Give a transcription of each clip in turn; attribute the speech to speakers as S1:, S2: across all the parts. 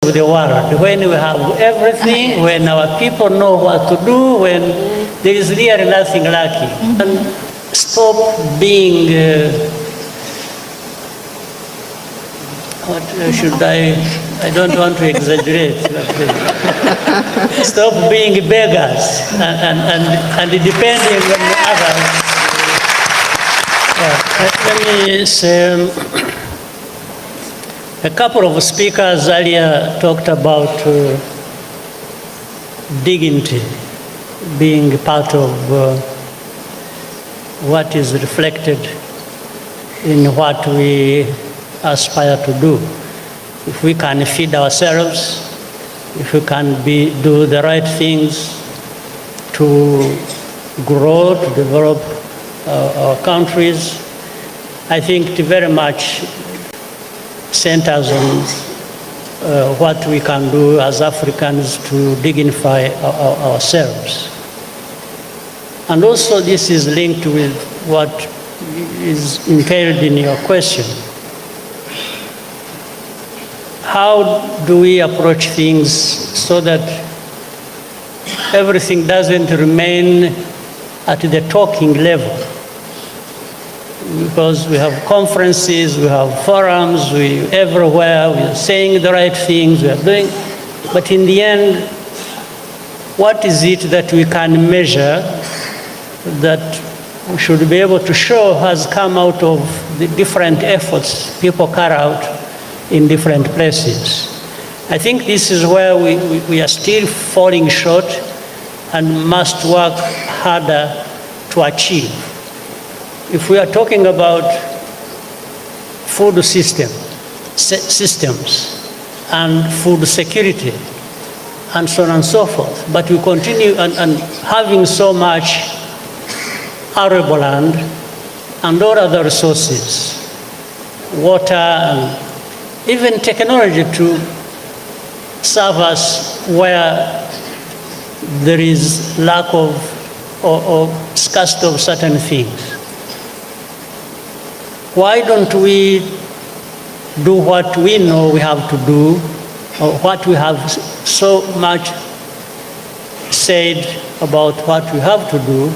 S1: of the world, when we have everything, when our people know what to do, when there is really nothing lacking. And stop being, what should I don't want to exaggerate. Stop being beggars and depending on others. Let me say, a couple of speakers earlier talked about dignity being part of what is reflected in what we aspire to do. If we can feed ourselves, if we can do the right things to grow, to develop our countries, I think it very much centers on what we can do as Africans to dignify ourselves. And also this is linked with what is entailed in your question. How do we approach things so that everything doesn't remain at the talking level? Because we have conferences, we have forums, everywhere, we are saying the right things, we are doing, but in the end, what is it that we can measure that we should be able to show has come out of the different efforts people carry out in different places? I think this is where we are still falling short and must work harder to achieve. If we are talking about food systems and food security and so on and so forth, but we continue and having so much arable land and all other resources, water and even technology to serve us where there is lack of or scarcity of certain things. Why don't we do what we know we have to do, or what we have so much said about what we have to do,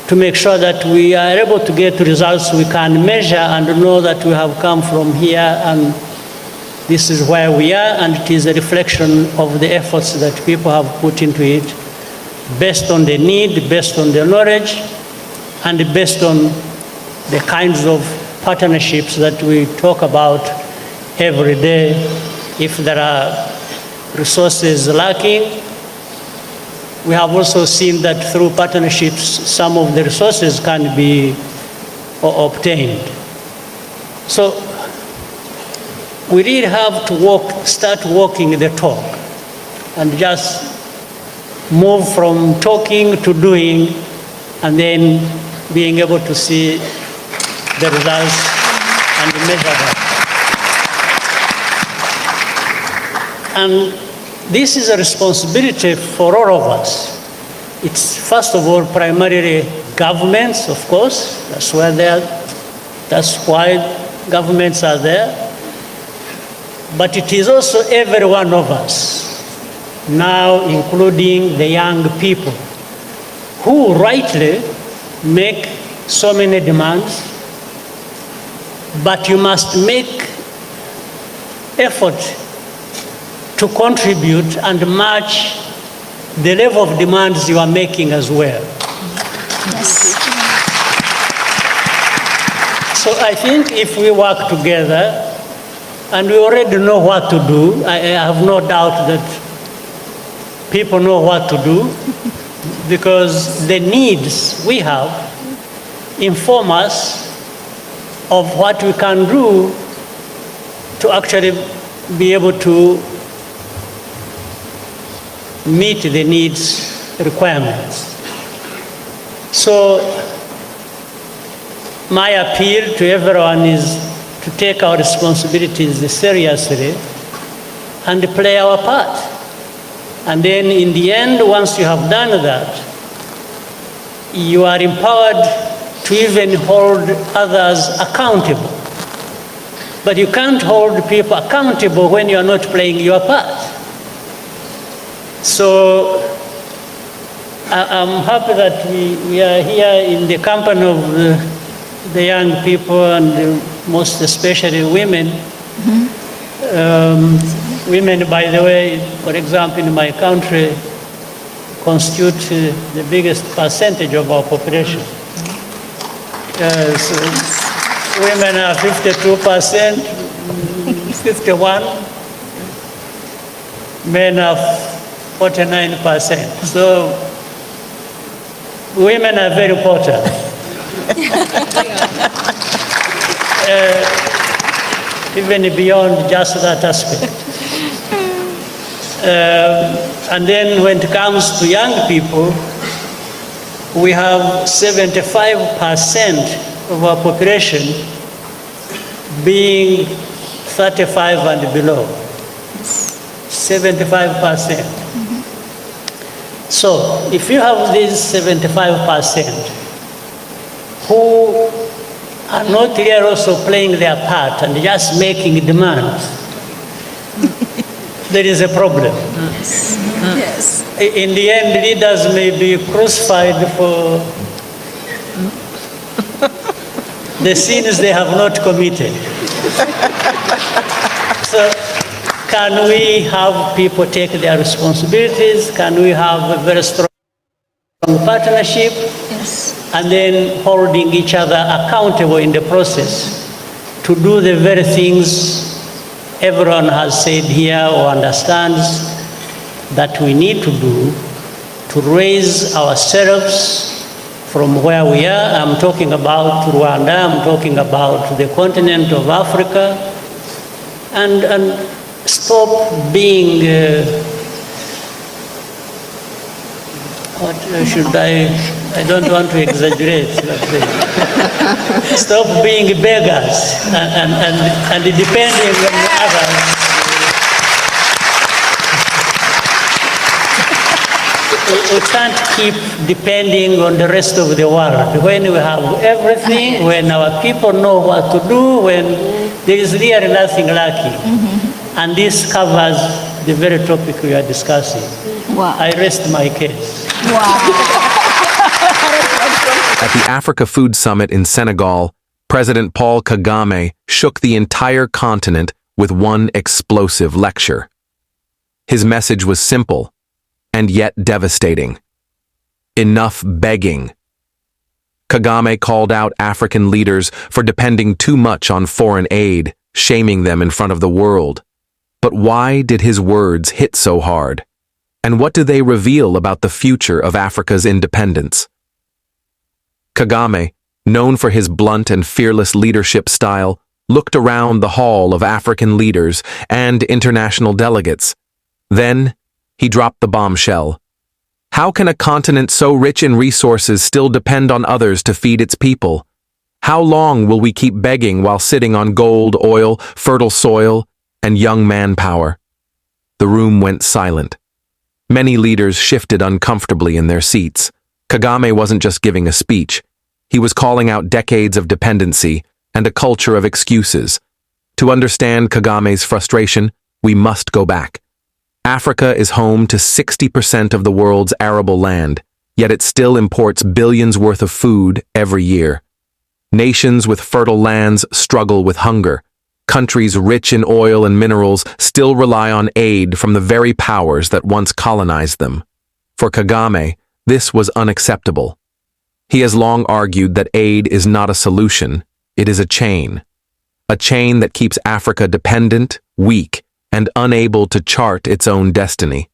S1: to make sure that we are able to get results we can measure and know that we have come from here and this is where we are, and it is a reflection of the efforts that people have put into it, based on the need, based on their knowledge, and based on the kinds of partnerships that we talk about every day. If there are resources lacking, we have also seen that through partnerships, some of the resources can be obtained. So we really have to start walking the talk and just move from talking to doing, and then being able to see the results and measure them. And this is a responsibility for all of us. It's first of all primarily governments, of course. That's why governments are there. But it is also every one of us, now including the young people, who rightly make so many demands. But you must make effort to contribute and match the level of demands you are making as well.
S2: Yes.
S1: So I think if we work together, and we already know what to do, I have no doubt that people know what to do, because the needs we have inform us of what we can do to actually be able to meet the needs requirements. So my appeal to everyone is to take our responsibilities seriously and play our part. And then in the end, once you have done that, you are empowered to even hold others accountable. But you can't hold people accountable when you are not playing your part. So I'm happy that we are here in the company of the young people and most especially women. Women, by the way, for example, in my country, constitute the biggest percentage of our population. So women are 52%, 51. Men are 49%. So women are very important. Even beyond just that aspect. And then when it comes to young people, we have 75% of our population being 35 and below. 75%. So if you have these 75% who are not really also playing their part and just making demands, there is a problem.
S2: Yes.
S1: In the end, leaders may be crucified for the sins they have not committed. So, can we have people take their responsibilities? Can we have a very strong partnership?
S2: Yes.
S1: And then holding each other accountable in the process to do the very things everyone has said here or understands that we need to do to raise ourselves from where we are. I'm talking about Rwanda, I'm talking about the continent of Africa, and stop being, I don't want to exaggerate, stop being beggars and depending on others. We can't keep depending on the rest of the world. When we have everything, when our people know what to do, when there is really nothing lacking. And this covers the very topic we are discussing.
S2: Wow.
S1: I rest my case.
S3: At the Africa Food Summit in Senegal, President Paul Kagame shook the entire continent with one explosive lecture. His message was simple, and yet devastating. Enough begging. Kagame called out African leaders for depending too much on foreign aid, shaming them in front of the world. But why did his words hit so hard? And what do they reveal about the future of Africa's independence? Kagame, known for his blunt and fearless leadership style, looked around the hall of African leaders and international delegates. Then, he dropped the bombshell. How can a continent so rich in resources still depend on others to feed its people? How long will we keep begging while sitting on gold, oil, fertile soil, and young manpower? The room went silent. Many leaders shifted uncomfortably in their seats. Kagame wasn't just giving a speech. He was calling out decades of dependency and a culture of excuses. To understand Kagame's frustration, we must go back. Africa is home to 60% of the world's arable land, yet it still imports billions worth of food every year. Nations with fertile lands struggle with hunger. Countries rich in oil and minerals still rely on aid from the very powers that once colonized them. For Kagame, this was unacceptable. He has long argued that aid is not a solution, it is a chain that keeps Africa dependent, weak, and unable to chart its own destiny.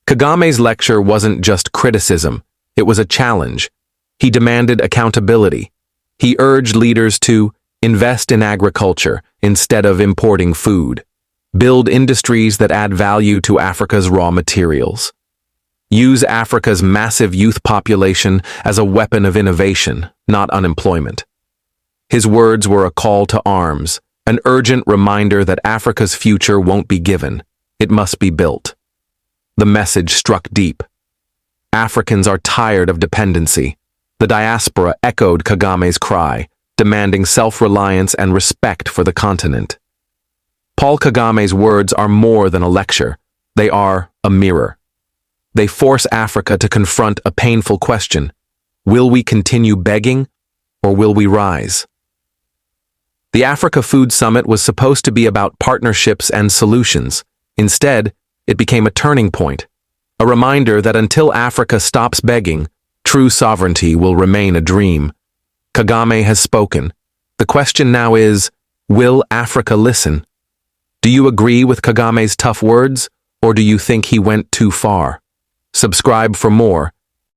S3: Kagame's lecture wasn't just criticism, it was a challenge. He demanded accountability. He urged leaders to invest in agriculture instead of importing food, build industries that add value to Africa's raw materials, use Africa's massive youth population as a weapon of innovation, not unemployment. His words were a call to arms, an urgent reminder that Africa's future won't be given, it must be built. The message struck deep. Africans are tired of dependency. The diaspora echoed Kagame's cry, demanding self-reliance and respect for the continent. Paul Kagame's words are more than a lecture. They are a mirror. They force Africa to confront a painful question. Will we continue begging, or will we rise? The Africa Food Summit was supposed to be about partnerships and solutions. Instead, it became a turning point, a reminder that until Africa stops begging, true sovereignty will remain a dream. Kagame has spoken. The question now is, will Africa listen? Do you agree with Kagame's tough words, or do you think he went too far? Subscribe for more